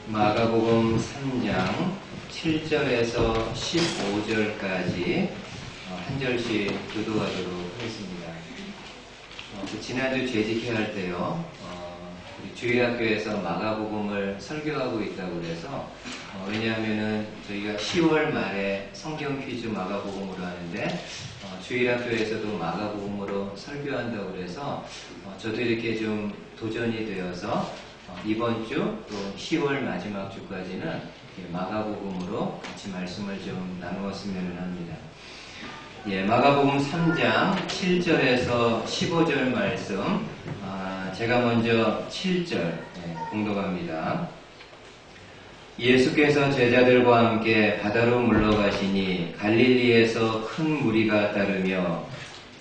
마가복음 3장 7절에서 15절까지 한 절씩 교도하도록 하겠습니다. 지난주 재직회 할 때요, 우리 주일학교에서 마가복음을 설교하고 있다고 그래서 왜냐하면은 저희가 10월 말에 성경 퀴즈 마가복음으로 하는데 주일학교에서도 마가복음으로 설교한다고 그래서 저도 이렇게 좀 도전이 되어서 이번 주 또 10월 마지막 주까지는 마가복음으로 같이 말씀을 좀 나누었으면 합니다. 마가복음 3장 7절에서 15절 말씀, 제가 먼저 7절 공독합니다. 예수께서 제자들과 함께 바다로 물러가시니 갈릴리에서 큰 무리가 따르며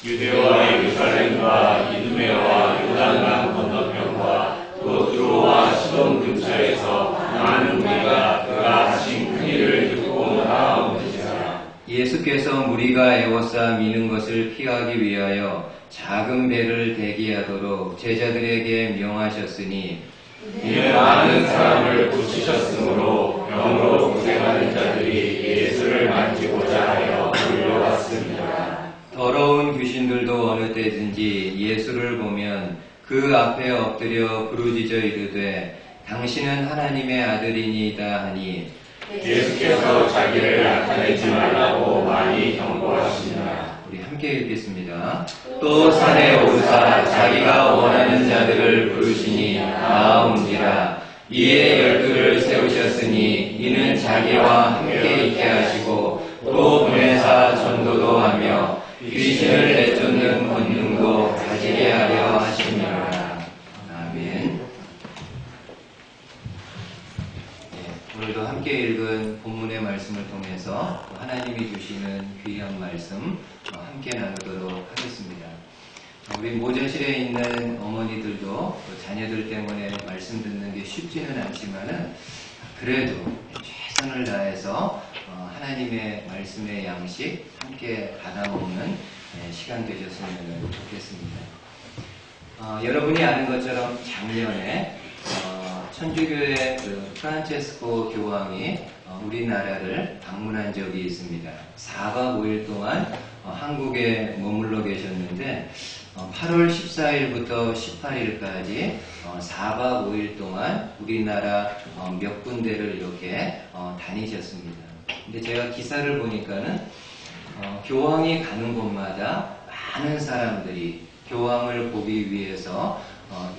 유대와 예루살렘과 이두메와 요단강 건너편과 또 두로와 시돈 근처에서 많은 무리가 그가 하신 큰 일을 듣고 나아오는지라. 예수께서 무리가 에워싸 미는 것을 피하기 위하여 작은 배를 대기하도록 제자들에게 명하셨으니 이는 많은 사람을 고치셨으므로 병으로 고생하는 자들이 예수를 만지고자 하여 몰려왔습니다. 더러운 귀신들도 어느 때든지 예수를 보면 그 앞에 엎드려 부르짖어 이르되 당신은 하나님의 아들이니이다 하니 예수께서 자기를 나타내지 말라고 많이 경고하시니라. 우리 함께 읽겠습니다. 또 산에 오르사 자기가 원하는 자들을 부르시니 나아온지라. 이에 12를 세우셨으니 이는 자기와 함께 있게 하시고 또 보내사 전도도 하며 귀신을 내쫓는 권능도 가지게 하려 하시니라. 아멘. 오늘도 함께 읽은 본문의 말씀을 통해서 하나님이 주시는 귀한 말씀 함께 나누도록 하겠습니다. 우리 모전실에 있는 어머니들도 자녀들 때문에 말씀 듣는 게 쉽지는 않지만은 그래도 최선을 다해서 하나님의 말씀의 양식 함께 받아먹는 시간 되셨으면 좋겠습니다. 여러분이 아는 것처럼 작년에 천주교의 프란체스코 교황이 우리나라를 방문한 적이 있습니다. 4박 5일 동안 한국에 머물러 계셨는데 8월 14일부터 18일까지 4박 5일 동안 우리나라 몇 군데를 이렇게 다니셨습니다. 근데 제가 기사를 보니까는 교황이 가는 곳마다 많은 사람들이 교황을 보기 위해서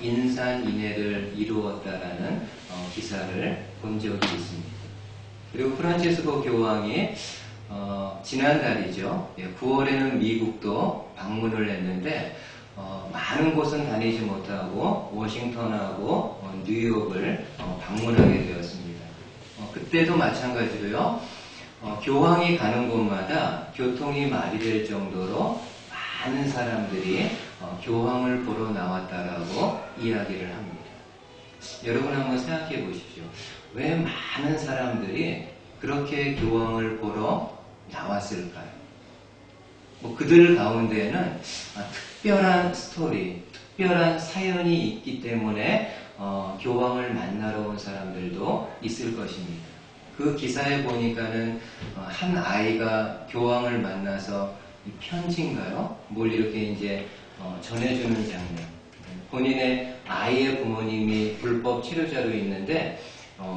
인산인해를 이루었다라는 기사를 본 적이 있습니다. 그리고 프란체스코 교황이 지난달이죠. 9월에는 미국도 방문을 했는데 많은 곳은 다니지 못하고 워싱턴하고 뉴욕을 방문하게 되었습니다. 그때도 마찬가지로요. 교황이 가는 곳마다 교통이 마비될 정도로 많은 사람들이 교황을 보러 나왔다라고 이야기를 합니다. 여러분 한번 생각해 보십시오. 왜 많은 사람들이 그렇게 교황을 보러 나왔을까요? 그들 가운데에는 특별한 스토리, 특별한 사연이 있기 때문에 교황을 만나러 온 사람들도 있을 것입니다. 그 기사에 보니까는 한 아이가 교황을 만나서 편지인가요? 뭘 이렇게 이제 전해주는 장면. 본인의 아이의 부모님이 불법 치료자로 있는데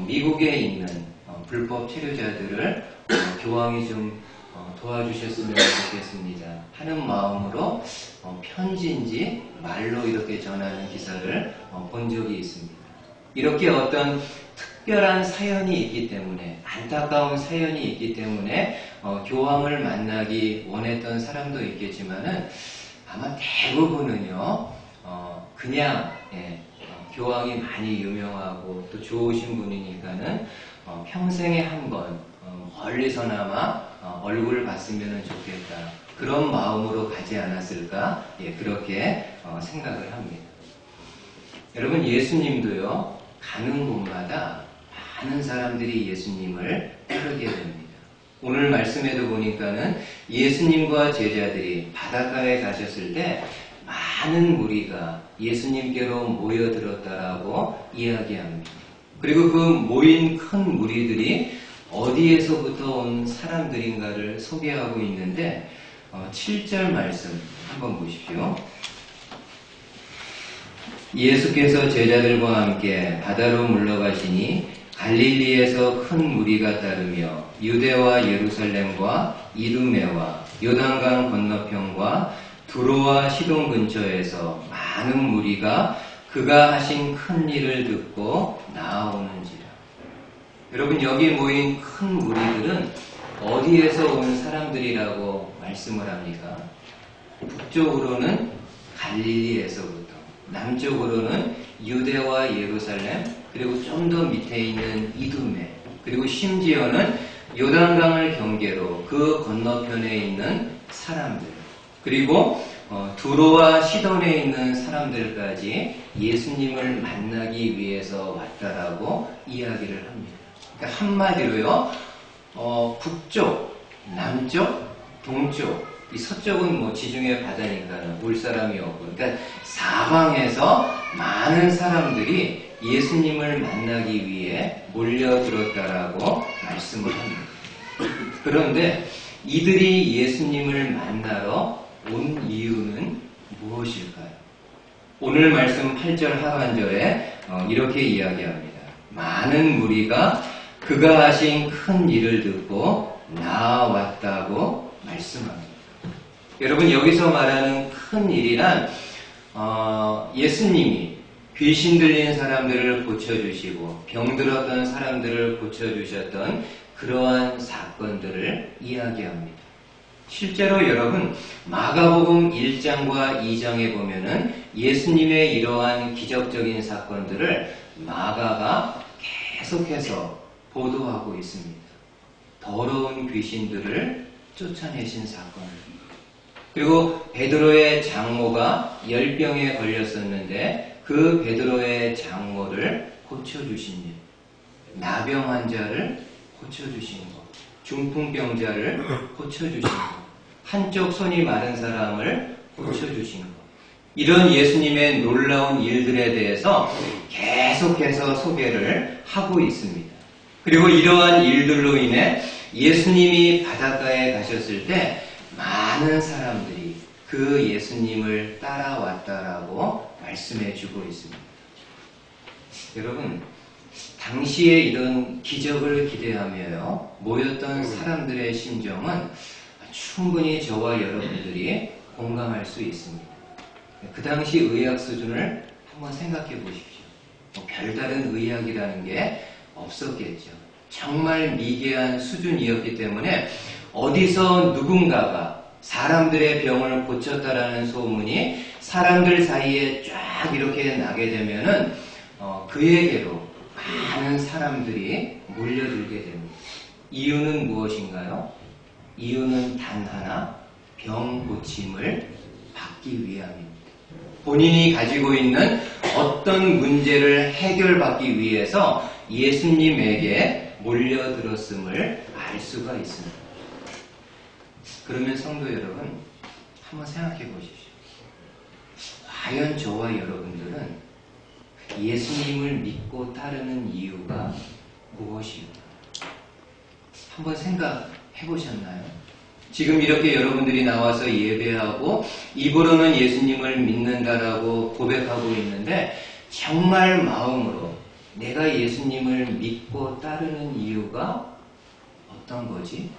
미국에 있는 불법 치료자들을 교황이 좀 도와주셨으면 좋겠습니다 하는 마음으로 편지인지 말로 이렇게 전하는 기사를 본 적이 있습니다. 이렇게 어떤 특별한 사연이 있기 때문에, 안타까운 사연이 있기 때문에 교황을 만나기 원했던 사람도 있겠지만은 아마 대부분은요 그냥 교황이 많이 유명하고 또 좋으신 분이니까는 평생에 한 번 멀리서나마 얼굴을 봤으면 좋겠다, 그런 마음으로 가지 않았을까, 그렇게 생각을 합니다. 여러분, 예수님도요 가는 곳마다 많은 사람들이 예수님을 따르게 됩니다. 오늘 말씀에도 보니까는 예수님과 제자들이 바닷가에 가셨을 때 많은 무리가 예수님께로 모여들었다라고 이야기합니다. 그리고 그 모인 큰 무리들이 어디에서부터 온 사람들인가를 소개하고 있는데 7절 말씀 한번 보십시오. 예수께서 제자들과 함께 바다로 물러가시니 갈릴리에서 큰 무리가 따르며 유대와 예루살렘과 이두메와 요단강 건너편과 두로와 시돈 근처에서 많은 무리가 그가 하신 큰 일을 듣고 나아오는지라. 여러분, 여기 모인 큰 무리들은 어디에서 온 사람들이라고 말씀을 합니까? 북쪽으로는 갈릴리에서부터, 남쪽으로는 유대와 예루살렘, 그리고 좀 더 밑에 있는 이두메, 그리고 심지어는 요단강을 경계로 그 건너편에 있는 사람들, 그리고 두로와 시돈에 있는 사람들까지 예수님을 만나기 위해서 왔다라고 이야기를 합니다. 그러니까 한마디로요, 북쪽, 남쪽, 동쪽, 이 서쪽은 뭐 지중해 바다니까 올 사람이 없고, 그러니까 사방에서 많은 사람들이 예수님을 만나기 위해 몰려들었다라고 말씀을 합니다. 그런데 이들이 예수님을 만나러 온 이유는 무엇일까요? 오늘 말씀 8절 하반절에 이렇게 이야기합니다. 많은 무리가 그가 하신 큰 일을 듣고 나왔다고 말씀합니다. 여러분, 여기서 말하는 큰 일이란 예수님이 귀신 들린 사람들을 고쳐주시고 병들었던 사람들을 고쳐주셨던 그러한 사건들을 이야기합니다. 실제로 여러분, 마가복음 1장과 2장에 보면은 예수님의 이러한 기적적인 사건들을 마가가 계속해서 보도하고 있습니다. 더러운 귀신들을 쫓아내신 사건, 그리고 베드로의 장모가 열병에 걸렸었는데 그 베드로의 장모를 고쳐주신 일, 나병 환자를 고쳐주신 것, 중풍병자를 고쳐주신 것, 한쪽 손이 마른 사람을 고쳐주신 것, 이런 예수님의 놀라운 일들에 대해서 계속해서 소개를 하고 있습니다. 그리고 이러한 일들로 인해 예수님이 바닷가에 가셨을 때 많은 사람들이 그 예수님을 따라왔다라고 말씀해 주고 있습니다. 여러분, 당시에 이런 기적을 기대하며 모였던 사람들의 심정은 충분히 저와 여러분들이 공감할 수 있습니다. 그 당시 의학 수준을 한번 생각해 보십시오. 별다른 의학이라는 게 없었겠죠. 정말 미개한 수준이었기 때문에 어디서 누군가가 사람들의 병을 고쳤다라는 소문이 사람들 사이에 쫙 이렇게 나게 되면은 그에게로 많은 사람들이 몰려들게 됩니다. 이유는 무엇인가요? 이유는 단 하나, 병 고침을 받기 위함입니다. 본인이 가지고 있는 어떤 문제를 해결받기 위해서 예수님에게 몰려들었음을 알 수가 있습니다. 그러면 성도 여러분, 한번 생각해 보십시오. 과연 저와 여러분들은 예수님을 믿고 따르는 이유가 무엇일까? 한번 생각해 보셨나요? 지금 이렇게 여러분들이 나와서 예배하고 입으로는 예수님을 믿는다라고 고백하고 있는데 정말 마음으로 내가 예수님을 믿고 따르는 이유가 어떤 거지?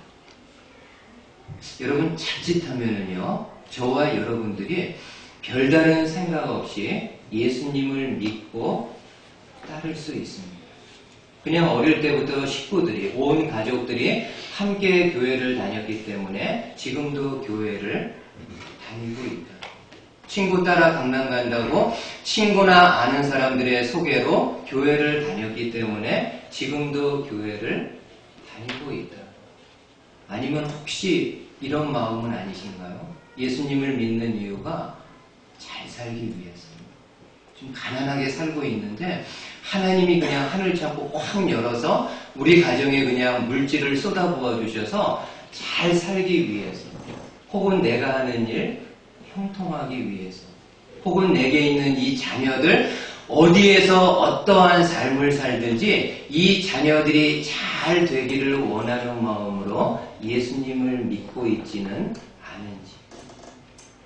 여러분, 자칫하면은요, 저와 여러분들이 별다른 생각 없이 예수님을 믿고 따를 수 있습니다. 그냥 어릴 때부터 식구들이, 온 가족들이 함께 교회를 다녔기 때문에 지금도 교회를 다니고 있다. 친구 따라 강남 간다고 친구나 아는 사람들의 소개로 교회를 다녔기 때문에 지금도 교회를 다니고 있다. 아니면 혹시 이런 마음은 아니신가요? 예수님을 믿는 이유가 잘 살기 위해서. 좀 가난하게 살고 있는데 하나님이 그냥 하늘 창고 확 열어서 우리 가정에 그냥 물질을 쏟아부어 주셔서 잘 살기 위해서, 혹은 내가 하는 일 형통하기 위해서, 혹은 내게 있는 이 자녀들 어디에서 어떠한 삶을 살든지 이 자녀들이 잘 되기를 원하는 마음으로 예수님을 믿고 있지는 않은지.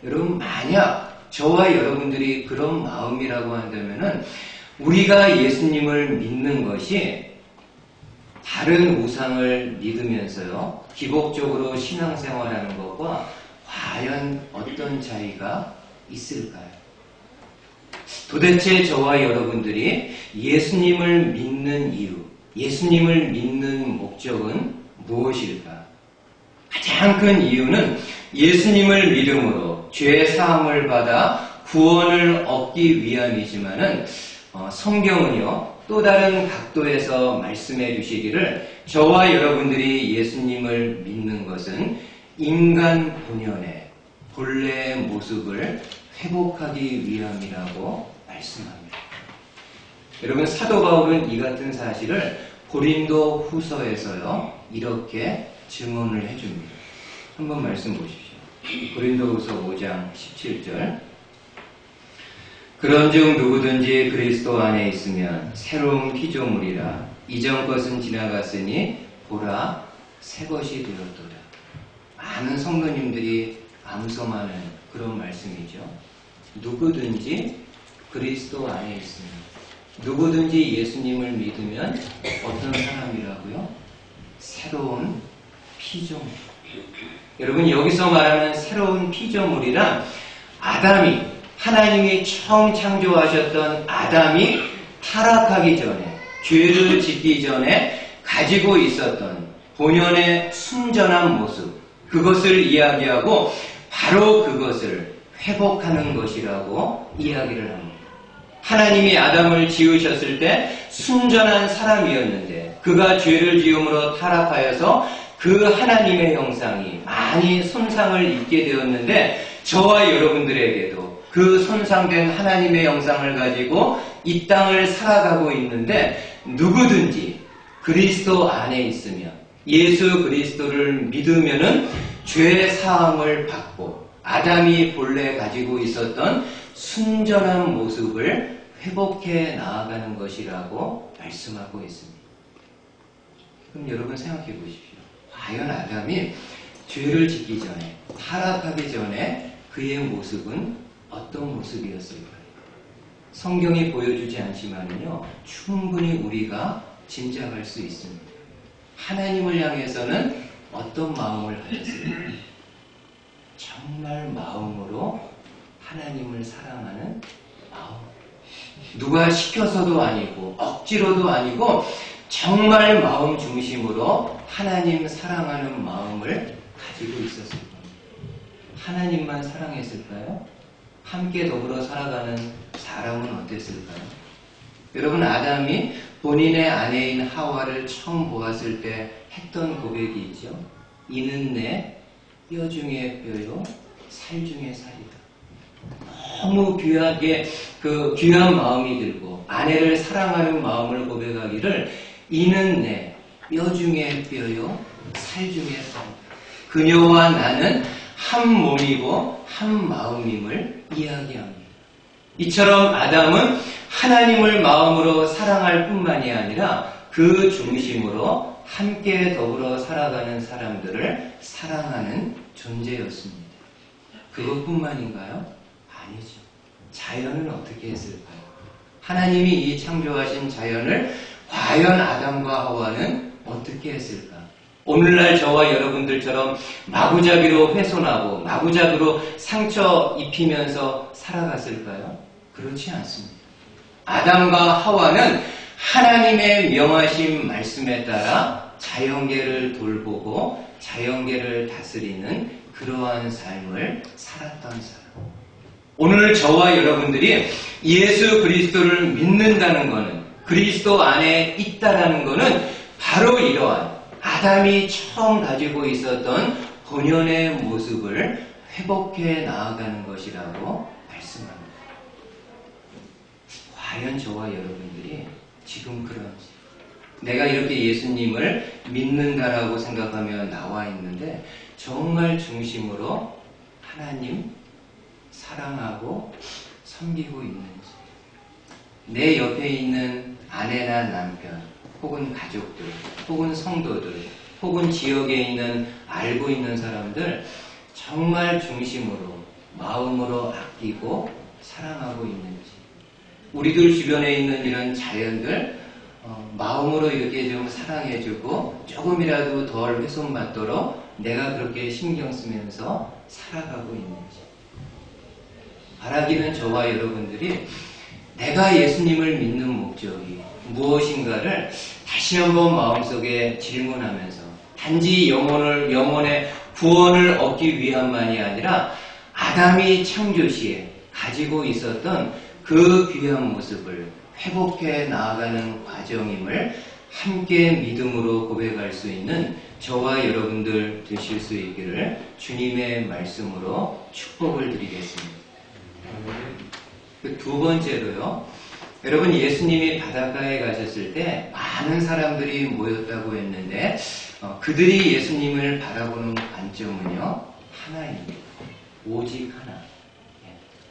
여러분, 만약 저와 여러분들이 그런 마음이라고 한다면은 우리가 예수님을 믿는 것이 다른 우상을 믿으면서요, 기복적으로 신앙생활하는 것과 과연 어떤 차이가 있을까요? 도대체 저와 여러분들이 예수님을 믿는 이유, 예수님을 믿는 목적은 무엇일까? 가장 큰 이유는 예수님을 믿음으로 죄 사함을 받아 구원을 얻기 위함이지만은 성경은요, 또 다른 각도에서 말씀해 주시기를 저와 여러분들이 예수님을 믿는 것은 인간 본연의 본래의 모습을 회복하기 위함이라고 말씀합니다. 여러분, 사도 바울은 이 같은 사실을 고린도 후서에서요, 이렇게 증언을 해줍니다. 한번 말씀 보십시오. 고린도 후서 5장 17절. 그런즉 누구든지 그리스도 안에 있으면 새로운 피조물이라. 이전 것은 지나갔으니 보라 새 것이 되었도다. 많은 성도님들이 암송하는 그런 말씀이죠. 누구든지 그리스도 안에 있으면, 누구든지 예수님을 믿으면 어떤 사람이라고요? 새로운 피조물. 여러분, 여기서 말하는 새로운 피조물이란 아담이, 하나님이 처음 창조하셨던 아담이 타락하기 전에, 죄를 짓기 전에 가지고 있었던 본연의 순전한 모습, 그것을 이야기하고 바로 그것을 회복하는 것이라고 이야기를 합니다. 하나님이 아담을 지으셨을 때 순전한 사람이었는데 그가 죄를 지음으로 타락하여서 그 하나님의 형상이 많이 손상을 입게 되었는데 저와 여러분들에게도 그 손상된 하나님의 형상을 가지고 이 땅을 살아가고 있는데 누구든지 그리스도 안에 있으면, 예수 그리스도를 믿으면은 죄 사함을 받고 아담이 본래 가지고 있었던 순전한 모습을 회복해 나아가는 것이라고 말씀하고 있습니다. 그럼 여러분 생각해 보십시오. 과연 아담이 죄를 짓기 전에, 타락하기 전에 그의 모습은 어떤 모습이었을까요? 성경이 보여주지 않지만요, 충분히 우리가 짐작할 수 있습니다. 하나님을 향해서는 어떤 마음을 가졌을까요? 정말 마음으로 하나님을 사랑하는 마음. 누가 시켜서도 아니고 억지로도 아니고 정말 마음 중심으로 하나님 사랑하는 마음을 가지고 있었을 겁니다. 하나님만 사랑했을까요? 함께 더불어 살아가는 사람은 어땠을까요? 여러분, 아담이 본인의 아내인 하와를 처음 보았을 때 했던 고백이 있죠. 이는 내 뼈 중에 뼈요, 살 중에 살이다. 너무 귀하게 그 귀한 마음이 들고 아내를 사랑하는 마음을 고백하기를 이는 내 뼈 중에 뼈요, 살 중에 살이다. 그녀와 나는 한 몸이고 한 마음임을 이야기합니다. 이처럼 아담은 하나님을 마음으로 사랑할 뿐만이 아니라 그 중심으로 함께 더불어 살아가는 사람들을 사랑하는 존재였습니다. 그것뿐만인가요? 아니죠. 자연은 어떻게 했을까요? 하나님이 이 창조하신 자연을 과연 아담과 하와는 어떻게 했을까? 오늘날 저와 여러분들처럼 마구잡이로 훼손하고 마구잡이로 상처 입히면서 살아갔을까요? 그렇지 않습니다. 아담과 하와는 하나님의 명하신 말씀에 따라 자연계를 돌보고 자연계를 다스리는 그러한 삶을 살았던 사람. 오늘 저와 여러분들이 예수 그리스도를 믿는다는 것은, 그리스도 안에 있다라는 것은 바로 이러한 아담이 처음 가지고 있었던 본연의 모습을 회복해 나아가는 것이라고 말씀합니다. 과연 저와 여러분들이 지금 그런지, 내가 이렇게 예수님을 믿는다라고 생각하며 나와 있는데 정말 중심으로 하나님 사랑하고 섬기고 있는지. 내 옆에 있는 아내나 남편, 혹은 가족들, 혹은 성도들, 혹은 지역에 있는 알고 있는 사람들 정말 중심으로, 마음으로 아끼고 사랑하고 있는지, 우리들 주변에 있는 이런 자연들 마음으로 이렇게 좀 사랑해주고 조금이라도 덜 훼손받도록 내가 그렇게 신경 쓰면서 살아가고 있는지. 바라기는 저와 여러분들이 내가 예수님을 믿는 목적이 무엇인가를 다시 한번 마음속에 질문하면서 단지 영혼의 구원을 얻기 위함만이 아니라 아담이 창조시에 가지고 있었던 그 귀한 모습을 회복해 나아가는 과정임을 함께 믿음으로 고백할 수 있는 저와 여러분들 되실 수 있기를 주님의 말씀으로 축복을 드리겠습니다. 두 번째로요. 여러분, 예수님이 바닷가에 가셨을 때 많은 사람들이 모였다고 했는데 그들이 예수님을 바라보는 관점은요, 하나입니다. 오직 하나.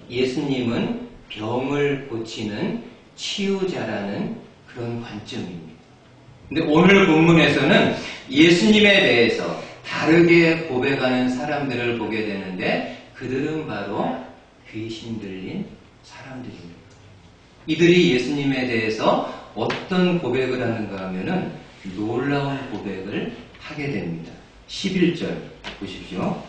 예수님은 병을 고치는 치유자라는 그런 관점입니다. 근데 오늘 본문에서는 예수님에 대해서 다르게 고백하는 사람들을 보게 되는데 그들은 바로 귀신 들린 사람들입니다. 이들이 예수님에 대해서 어떤 고백을 하는가 하면은 놀라운 고백을 하게 됩니다. 11절 보십시오.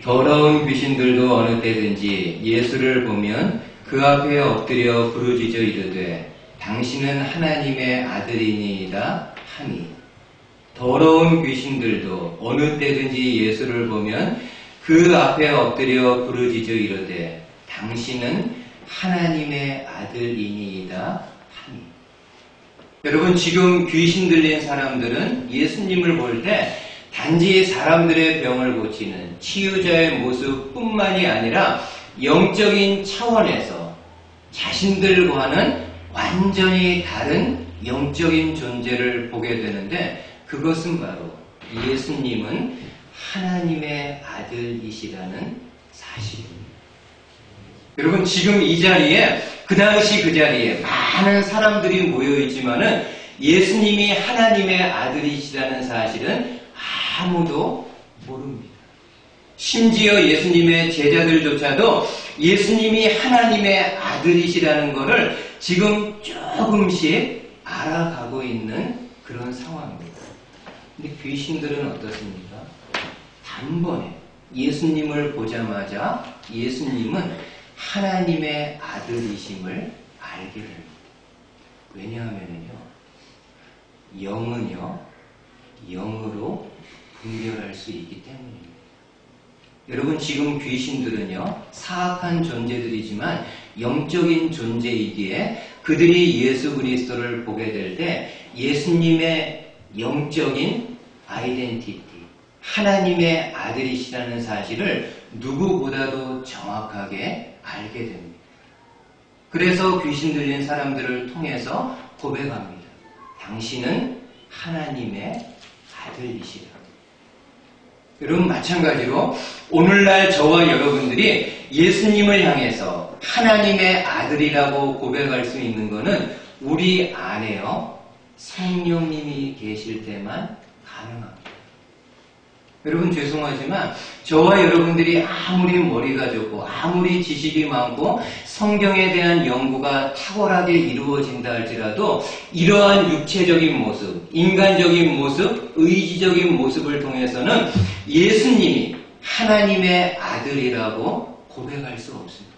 더러운 귀신들도 어느 때든지 예수를 보면 그 앞에 엎드려 부르짖어 이르되 당신은 하나님의 아들이니이다 하니. 더러운 귀신들도 어느 때든지 예수를 보면 그 앞에 엎드려 부르짖어 이르되 당신은 하나님의 아들이니이다 하니. 여러분, 지금 귀신 들린 사람들은 예수님을 볼 때 단지 사람들의 병을 고치는 치유자의 모습뿐만이 아니라 영적인 차원에서 자신들과는 완전히 다른 영적인 존재를 보게 되는데 그것은 바로 예수님은 하나님의 아들이시라는 사실입니다. 여러분, 지금 이 자리에, 그 당시 그 자리에 많은 사람들이 모여있지만은 예수님이 하나님의 아들이시라는 사실은 아무도 모릅니다. 심지어 예수님의 제자들조차도 예수님이 하나님의 아들이시라는 것을 지금 조금씩 알아가고 있는 그런 상황입니다. 근데 귀신들은 어떻습니까? 단번에 예수님을 보자마자 예수님은 하나님의 아들이심을 알게 됩니다. 왜냐하면요, 영은요, 영으로 분별할 수 있기 때문입니다. 여러분, 지금 귀신들은요, 사악한 존재들이지만 영적인 존재이기에 그들이 예수 그리스도를 보게 될 때 예수님의 영적인 아이덴티티, 하나님의 아들이시라는 사실을 누구보다도 정확하게 알게 됩니다. 그래서 귀신 들린 사람들을 통해서 고백합니다. 당신은 하나님의 아들이시다. 여러분, 마찬가지로 오늘날 저와 여러분들이 예수님을 향해서 하나님의 아들이라고 고백할 수 있는 것은 우리 안에요, 성령님이 계실 때만 가능합니다. 여러분, 죄송하지만 저와 여러분들이 아무리 머리가 좋고 아무리 지식이 많고 성경에 대한 연구가 탁월하게 이루어진다 할지라도 이러한 육체적인 모습, 인간적인 모습, 의지적인 모습을 통해서는 예수님이 하나님의 아들이라고 고백할 수 없습니다.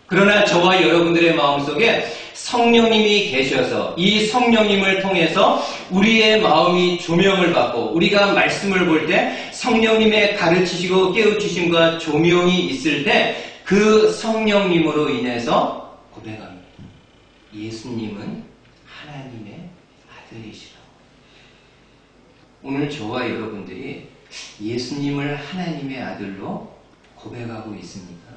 그러나 저와 여러분들의 마음속에 성령님이 계셔서 이 성령님을 통해서 우리의 마음이 조명을 받고 우리가 말씀을 볼 때 성령님의 가르치시고 깨우치심과 조명이 있을 때 그 성령님으로 인해서 고백합니다. 예수님은 하나님의 아들이시라고. 오늘 저와 여러분들이 예수님을 하나님의 아들로 고백하고 있습니까?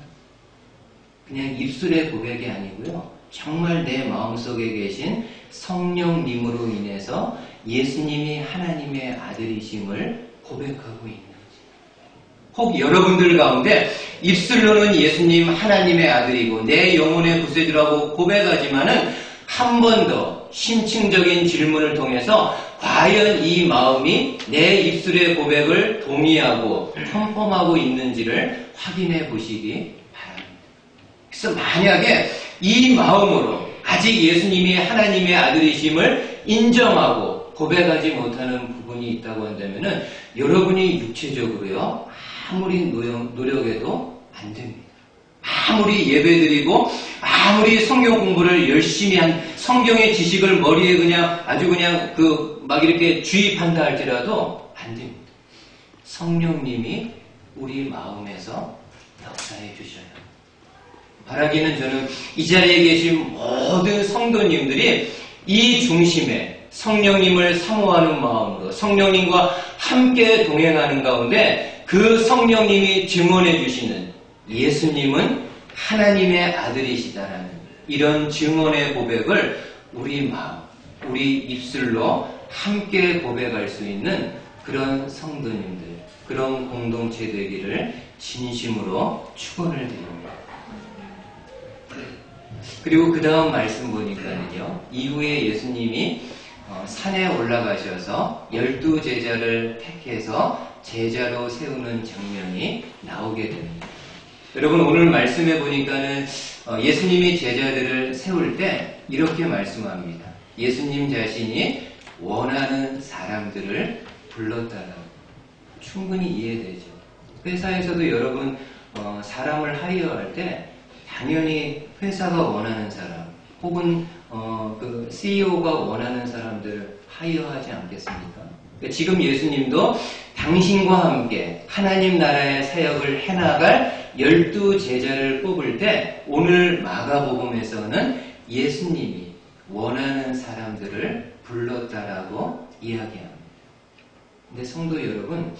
그냥 입술의 고백이 아니고요, 정말 내 마음속에 계신 성령님으로 인해서 예수님이 하나님의 아들이심을 고백하고 있는지. 혹 여러분들 가운데 입술로는 예수님 하나님의 아들이고 내 영혼의 구세주라고 고백하지만은 한 번 더 심층적인 질문을 통해서 과연 이 마음이 내 입술의 고백을 동의하고 컨펌하고 있는지를 확인해 보시기 바랍니다. 그래서 만약에 이 마음으로 아직 예수님이 하나님의 아들이심을 인정하고 고백하지 못하는 부분이 있다고 한다면은 여러분이 육체적으로요 아무리 노력해도 안 됩니다. 아무리 예배드리고 아무리 성경 공부를 열심히 한 성경의 지식을 머리에 아주 그냥 막 이렇게 주입한다 할지라도 안 됩니다. 성령님이 우리 마음에서 역사해 주셔요. 바라기는 저는 이 자리에 계신 모든 성도님들이 이 중심에 성령님을 사모하는 마음으로 성령님과 함께 동행하는 가운데 그 성령님이 증언해 주시는 예수님은 하나님의 아들이시다라는 이런 증언의 고백을 우리 마음, 우리 입술로 함께 고백할 수 있는 그런 성도님들, 그런 공동체 되기를 진심으로 축원을 드립니다. 그리고 그 다음 말씀 보니까는요, 이후에 예수님이 산에 올라가셔서 12제자를 택해서 제자로 세우는 장면이 나오게 됩니다. 여러분 오늘 말씀해 보니까는 예수님이 제자들을 세울 때 이렇게 말씀합니다. 예수님 자신이 원하는 사람들을 불렀다라고. 충분히 이해되죠. 회사에서도 여러분 사람을 하이어할 때 당연히 회사가 원하는 사람 혹은 그 CEO가 원하는 사람들 하이어하지 않겠습니까? 지금 예수님도 당신과 함께 하나님 나라의 사역을 해나갈 12제자를 뽑을 때 오늘 마가복음에서는 예수님이 원하는 사람들을 불렀다라고 이야기합니다. 근데 성도 여러분,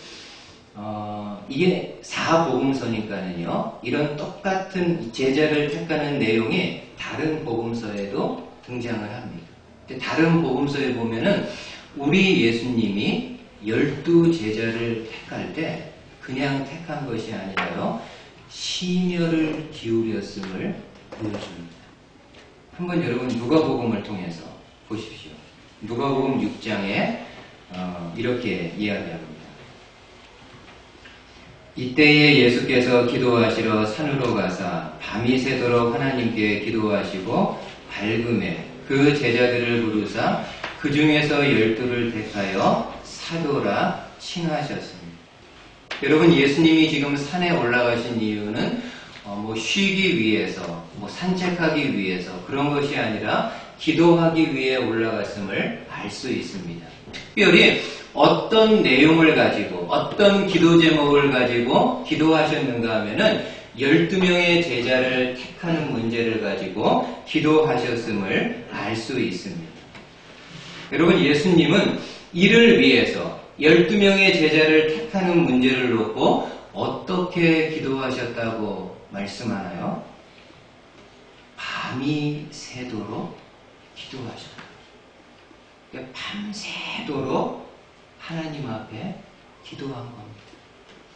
이게 4복음서니까는요, 이런 똑같은 제자를 택하는 내용이 다른 복음서에도 등장을 합니다. 다른 복음서에 보면은 우리 예수님이 12제자를 택할 때 그냥 택한 것이 아니라요, 심혈을 기울였음을 보여줍니다. 한번 여러분 누가복음을 통해서 보십시오. 누가복음 6장에 이렇게 이야기합니다. 이때에 예수께서 기도하시러 산으로 가사 밤이 새도록 하나님께 기도하시고 밝음에 그 제자들을 부르사 그 중에서 12를 택하여 사도라 칭하셨습니다. 여러분 예수님이 지금 산에 올라가신 이유는 쉬기 위해서, 산책하기 위해서 그런 것이 아니라 기도하기 위해 올라갔음을 알 수 있습니다. 특별히 어떤 내용을 가지고 어떤 기도 제목을 가지고 기도하셨는가 하면은 12명의 제자를 택하는 문제를 가지고 기도하셨음을 알 수 있습니다. 여러분 예수님은 이를 위해서 12명의 제자를 택하는 문제를 놓고 어떻게 기도하셨다고 말씀하나요? 밤이 새도록 기도하셨다. 밤새도록 하나님 앞에 기도한 겁니다.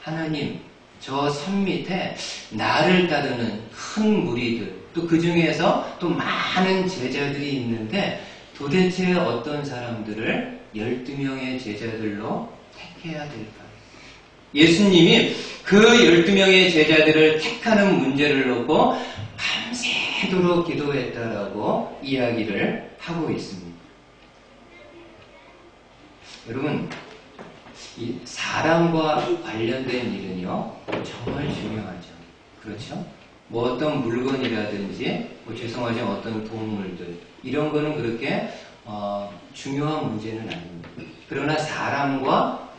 하나님, 저 산 밑에 나를 따르는 큰 무리들, 또 그 중에서 또 많은 제자들이 있는데 도대체 어떤 사람들을 12명의 제자들로 택해야 될까요? 예수님이 그 12명의 제자들을 택하는 문제를 놓고 밤새도록 기도했다라고 이야기를 하고 있습니다. 여러분, 이 사람과 관련된 일은요, 정말 중요하죠. 그렇죠? 어떤 물건이라든지, 죄송하지만 어떤 동물들, 이런 거는 그렇게 중요한 문제는 아닙니다. 그러나 사람과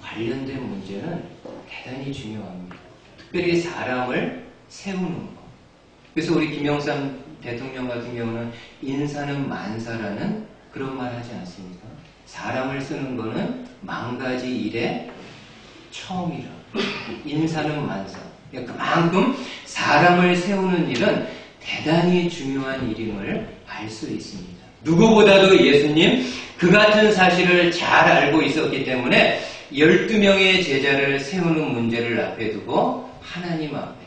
관련된 문제는 대단히 중요합니다. 특별히 사람을 세우는 것. 그래서 우리 김영삼 대통령 같은 경우는 인사는 만사라는 그런 말 하지 않습니까? 사람을 쓰는 거는 만 가지 일의 처음이라. 인사는 만사. 그만큼 사람을 세우는 일은 대단히 중요한 일임을 알 수 있습니다. 누구보다도 예수님 그 같은 사실을 잘 알고 있었기 때문에 12명의 제자를 세우는 문제를 앞에 두고 하나님 앞에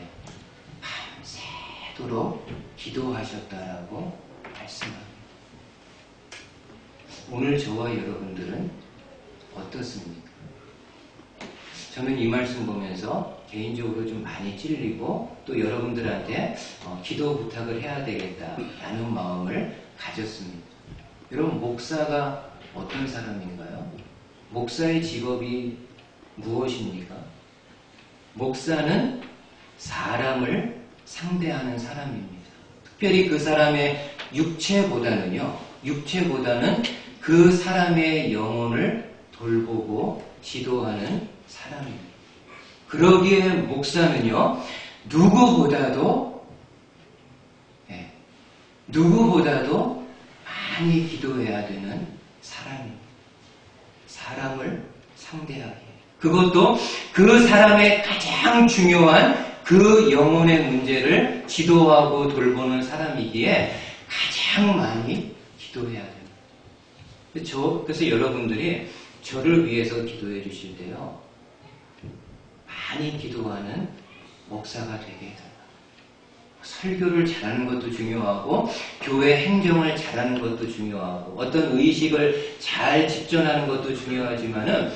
밤새도록 기도하셨다라고 말씀합니다. 오늘 저와 여러분들은 어떻습니까? 저는 이 말씀 보면서 개인적으로 좀 많이 찔리고 또 여러분들한테 기도 부탁을 해야 되겠다라는 마음을 가졌습니다. 여러분, 목사가 어떤 사람인가요? 목사의 직업이 무엇입니까? 목사는 사람을 상대하는 사람입니다. 특별히 그 사람의 육체보다는 그 사람의 영혼을 돌보고 지도하는 사람입니다. 그러기에 목사는요, 누구보다도 많이 기도해야 되는 사람입니다. 사람을 상대하기에. 그것도 그 사람의 가장 중요한 그 영혼의 문제를 지도하고 돌보는 사람이기에 가장 많이 기도해야 됩니다. 그래서 여러분들이 저를 위해서 기도해 주실 때요, 많이 기도하는 목사가 되게 해달라. 설교를 잘하는 것도 중요하고 교회 행정을 잘하는 것도 중요하고 어떤 의식을 잘 집전하는 것도 중요하지만은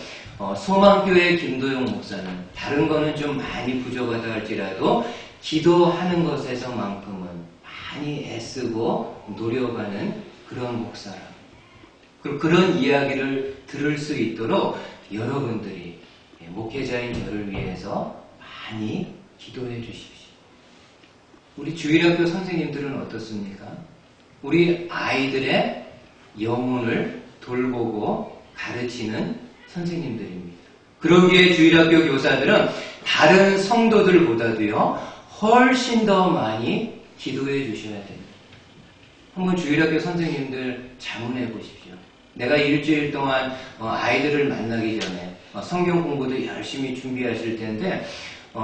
소망교회 김도영 목사는 다른 거는 좀 많이 부족하다 할지라도 기도하는 것에서만큼은 많이 애쓰고 노력하는 그런 목사라. 그런 이야기를 들을 수 있도록 여러분들이 목회자인 저를 위해서 많이 기도해 주십시오. 우리 주일학교 선생님들은 어떻습니까? 우리 아이들의 영혼을 돌보고 가르치는 선생님들입니다. 그러기에 주일학교 교사들은 다른 성도들보다도요, 훨씬 더 많이 기도해 주셔야 됩니다. 한번 주일학교 선생님들 자문해 보십시오. 내가 일주일 동안 아이들을 만나기 전에 성경 공부도 열심히 준비하실 텐데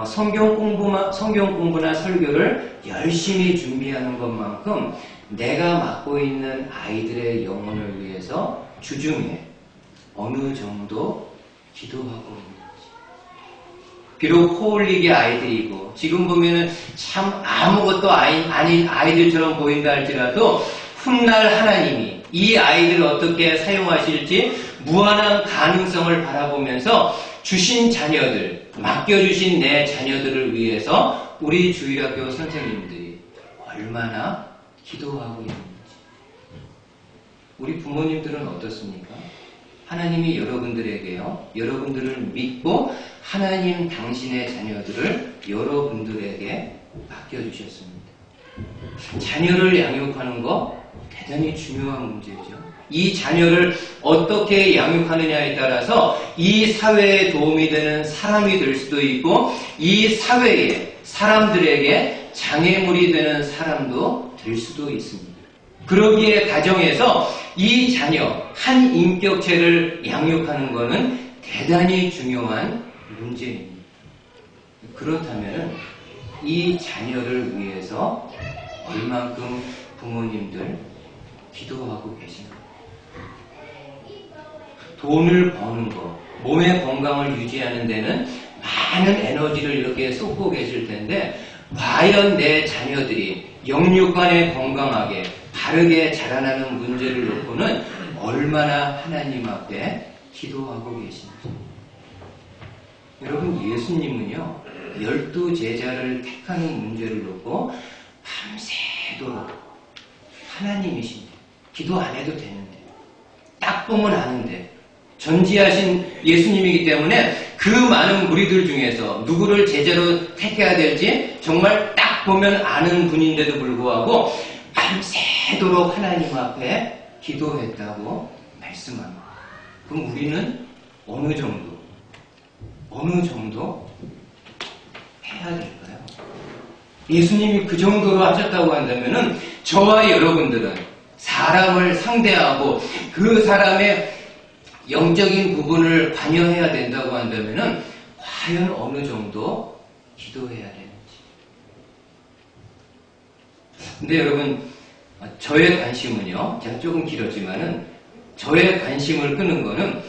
성경 공부나 설교를 열심히 준비하는 것만큼 내가 맡고 있는 아이들의 영혼을 위해서 주중에 어느 정도 기도하고 있는지. 비록 코올릭의 아이들이고 지금 보면은 참 아무것도 아닌 아이들처럼 보인다 할지라도 훗날 하나님이 이 아이들을 어떻게 사용하실지 무한한 가능성을 바라보면서 주신 자녀들, 맡겨주신 내 자녀들을 위해서 우리 주일학교 선생님들이 얼마나 기도하고 있는지. 우리 부모님들은 어떻습니까? 하나님이 여러분들을 믿고 하나님 당신의 자녀들을 여러분들에게 맡겨주셨습니다. 자녀를 양육하는 거 대단히 중요한 문제죠. 이 자녀를 어떻게 양육하느냐에 따라서 이 사회에 도움이 되는 사람이 될 수도 있고 이 사회에 사람들에게 장애물이 되는 사람도 될 수도 있습니다. 그러기에 가정에서 이 자녀 한 인격체를 양육하는 것은 대단히 중요한 문제입니다. 그렇다면 이 자녀를 위해서 얼만큼 부모님들 기도하고 계신가요? 돈을 버는 것, 몸의 건강을 유지하는 데는 많은 에너지를 이렇게 쏟고 계실 텐데 과연 내 자녀들이 영육간에 건강하게 바르게 자라나는 문제를 놓고는 얼마나 하나님 앞에 기도하고 계신지. 여러분, 예수님은요 12제자를 택하는 문제를 놓고 밤새도록 하나님이신데 기도 안 해도 되는데 딱 보면 아는데 전지하신 예수님이기 때문에 그 많은 무리들 중에서 누구를 제자로 택해야 될지 정말 딱 보면 아는 분인데도 불구하고 밤새도록 하나님 앞에 기도했다고 말씀합니다. 그럼 우리는 어느 정도 해야 될까요? 예수님이 그 정도로 하셨다고 한다면은 저와 여러분들은 사람을 상대하고 그 사람의 영적인 부분을 관여해야 된다고 한다면은 과연 어느 정도 기도해야 되는지. 근데 여러분, 저의 관심은요, 제가 조금 길었지만은 저의 관심을 끄는 거는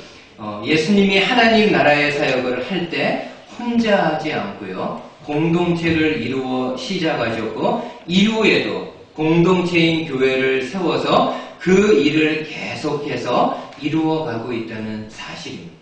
예수님이 하나님 나라의 사역을 할 때 혼자 하지 않고요. 공동체를 이루어 시작하셨고 이후에도 공동체인 교회를 세워서 그 일을 계속해서 이루어가고 있다는 사실입니다.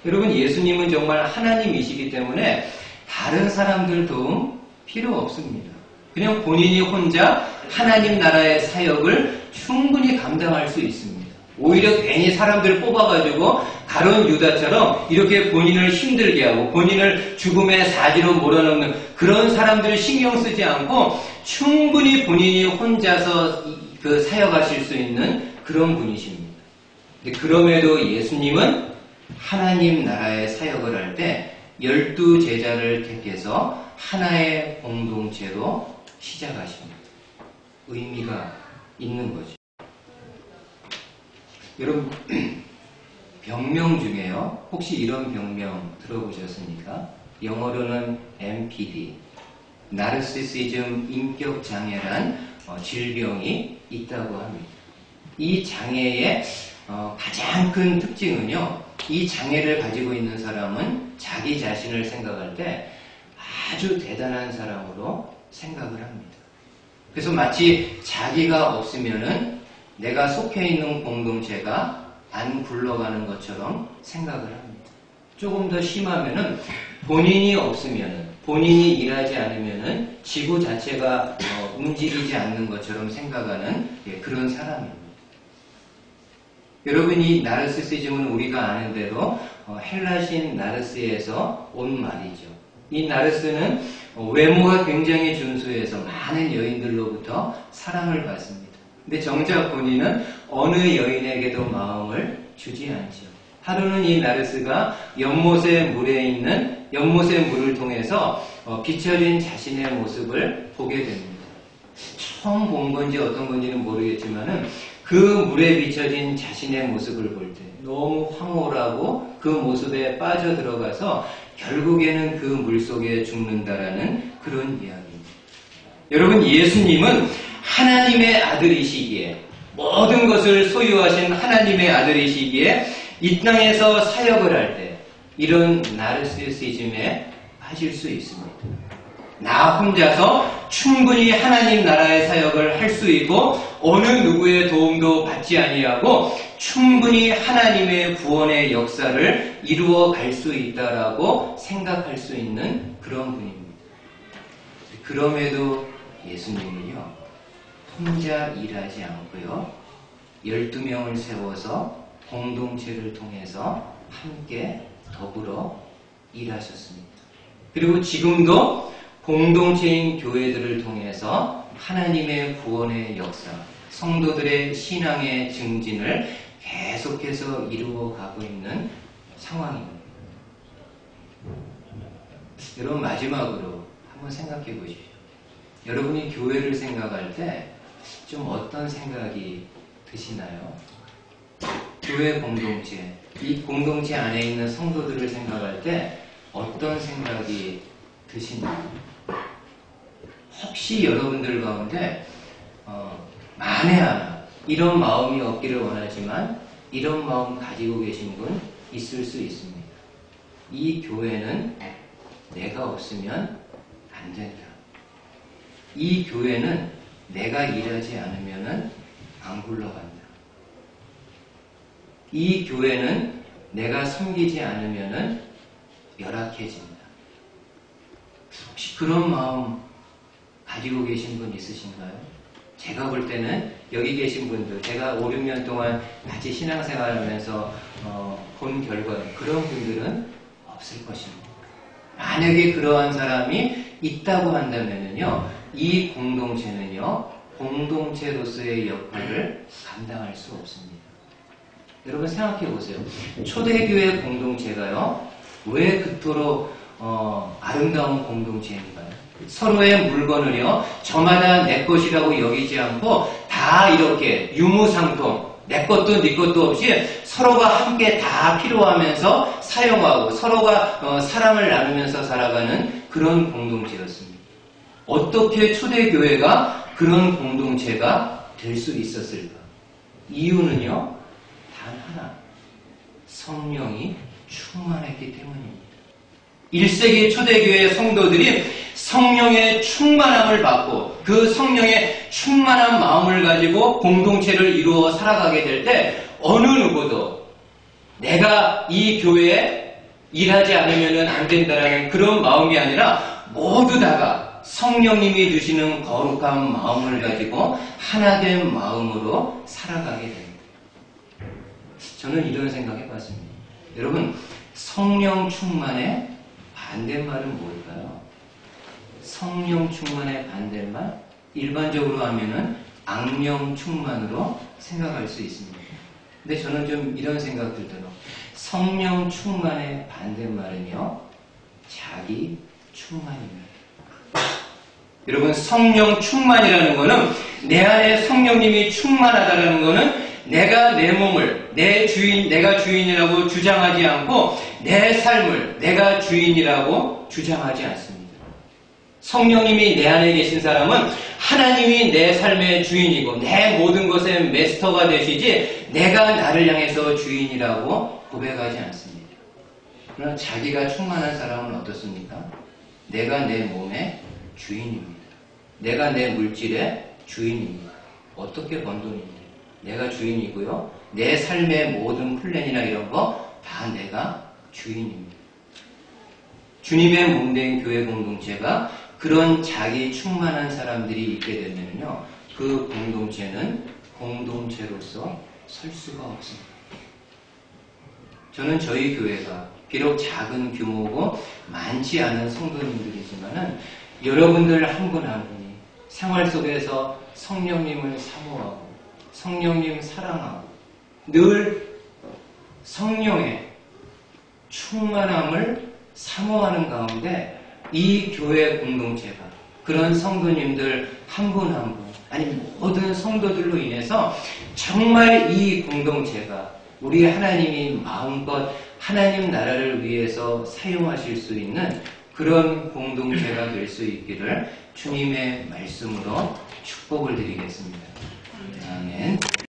여러분, 예수님은 정말 하나님이시기 때문에 다른 사람들 도움 필요 없습니다. 그냥 본인이 혼자 하나님 나라의 사역을 충분히 감당할 수 있습니다. 오히려 괜히 사람들 뽑아가지고 가룟 유다처럼 이렇게 본인을 힘들게 하고 본인을 죽음의 사지로 몰아넣는 그런 사람들 신경 쓰지 않고 충분히 본인이 혼자서 그 사역하실 수 있는 그런 분이십니다. 그럼에도 예수님은 하나님 나라의 사역을 할 때 12제자를 택해서 하나의 공동체로 시작하십니다. 의미가 있는 거죠. 여러분, 병명 중에요. 혹시 이런 병명 들어보셨습니까? 영어로는 NPD, 나르시시즘 인격장애란 질병이 있다고 합니다. 이 장애의 가장 큰 특징은요, 이 장애를 가지고 있는 사람은 자기 자신을 생각할 때 아주 대단한 사람으로 생각을 합니다. 그래서 마치 자기가 없으면은 내가 속해 있는 공동체가 안 굴러가는 것처럼 생각을 합니다. 조금 더 심하면은 본인이 없으면은, 본인이 일하지 않으면은 지구 자체가 움직이지 않는 것처럼 생각하는 그런 사람입니다. 여러분, 이 나르시시즘은 우리가 아는 대로 헬라신 나르스에서 온 말이죠. 이 나르스는 외모가 굉장히 준수해서 많은 여인들로부터 사랑을 받습니다. 근데 정작 본인은 어느 여인에게도 마음을 주지 않죠. 하루는 이 나르스가 연못의 물에 있는 연못의 물을 통해서 비춰진 자신의 모습을 보게 됩니다. 처음 본 건지 어떤 건지는 모르겠지만은 그 물에 비춰진 자신의 모습을 볼 때 너무 황홀하고 그 모습에 빠져들어가서 결국에는 그 물속에 죽는다라는 그런 이야기입니다. 여러분, 예수님은 하나님의 아들이시기에, 모든 것을 소유하신 하나님의 아들이시기에 이 땅에서 사역을 할 때 이런 나르시시즘에 빠질 수 있습니다. 나 혼자서 충분히 하나님 나라의 사역을 할 수 있고 어느 누구의 도움도 받지 아니하고 충분히 하나님의 구원의 역사를 이루어 갈 수 있다라고 생각할 수 있는 그런 분입니다. 그럼에도 예수님은요, 혼자 일하지 않고요, 12명을 세워서 공동체를 통해서 함께 더불어 일하셨습니다. 그리고 지금도 공동체인 교회들을 통해서 하나님의 구원의 역사, 성도들의 신앙의 증진을 계속해서 이루어가고 있는 상황입니다. 여러분, 마지막으로 한번 생각해 보십시오. 여러분이 교회를 생각할 때 좀 어떤 생각이 드시나요? 교회 공동체, 이 공동체 안에 있는 성도들을 생각할 때 어떤 생각이 드시나요? 혹시 여러분들 가운데 만에 하나 이런 마음이 없기를 원하지만 이런 마음 가지고 계신 분 있을 수 있습니다. 이 교회는 내가 없으면 안 된다. 이 교회는 내가 일하지 않으면 안 굴러간다. 이 교회는 내가 섬기지 않으면 열악해진다. 혹시 그런 마음 가지고 계신 분 있으신가요? 제가 볼 때는 여기 계신 분들, 제가 5, 6년 동안 같이 신앙생활하면서 본 결과 그런 분들은 없을 것입니다. 만약에 그러한 사람이 있다고 한다면요, 이 공동체는요, 공동체로서의 역할을 감당할 수 없습니다. 여러분 생각해 보세요. 초대교회 공동체가요, 왜 그토록 아름다운 공동체인가요? 서로의 물건을요, 저마다 내 것이라고 여기지 않고 다 이렇게 유무상통, 내 것도 네 것도 없이 서로가 함께 다 필요하면서 사용하고 서로가 사랑을 나누면서 살아가는 그런 공동체였습니다. 어떻게 초대교회가 그런 공동체가 될 수 있었을까? 이유는요, 단 하나. 성령이 충만했기 때문입니다. 1세기 초대교회 성도들이 성령의 충만함을 받고 그 성령의 충만한 마음을 가지고 공동체를 이루어 살아가게 될 때 어느 누구도 내가 이 교회에 일하지 않으면 안 된다라는 그런 마음이 아니라 모두 다가 성령님이 주시는 거룩한 마음을 가지고 하나된 마음으로 살아가게 됩니다. 저는 이런 생각해 봤습니다. 여러분, 성령 충만의 반대말은 뭘까요? 성령 충만의 반대말? 일반적으로 하면은 악령 충만으로 생각할 수 있습니다. 근데 저는 좀 이런 생각 들더라고요. 성령 충만의 반대말은요, 자기 충만입니다. 여러분, 성령 충만이라는 거는 내 안에 성령님이 충만하다는 거는 내가 내 몸을 내가 주인이라고 주장하지 않고 내 삶을 내가 주인이라고 주장하지 않습니다. 성령님이 내 안에 계신 사람은 하나님이 내 삶의 주인이고 내 모든 것의 마스터가 되시지 내가 나를 향해서 주인이라고 고백하지 않습니다. 그러나 자기가 충만한 사람은 어떻습니까? 내가 내 몸의 주인입니다. 내가 내 물질의 주인입니다. 어떻게 번돈입니다. 내가 주인이고요. 내 삶의 모든 플랜이나 이런 거 다 내가 주인입니다. 주님의 몸된 교회 공동체가 그런 자기 충만한 사람들이 있게 되면요, 그 공동체는 공동체로서 설 수가 없습니다. 저는 저희 교회가 비록 작은 규모고 많지 않은 성도님들이지만은 여러분들 한 분 한 분이 생활 속에서 성령님을 사모하고 성령님 사랑하고 늘 성령의 충만함을 사모하는 가운데 이 교회 공동체가 그런 성도님들 한 분 한 분 아니 모든 성도들로 인해서 정말 이 공동체가 우리 하나님이 마음껏 하나님 나라를 위해서 사용하실 수 있는 그런 공동체가 될 수 있기를 주님의 말씀으로 축복을 드리겠습니다. 아멘.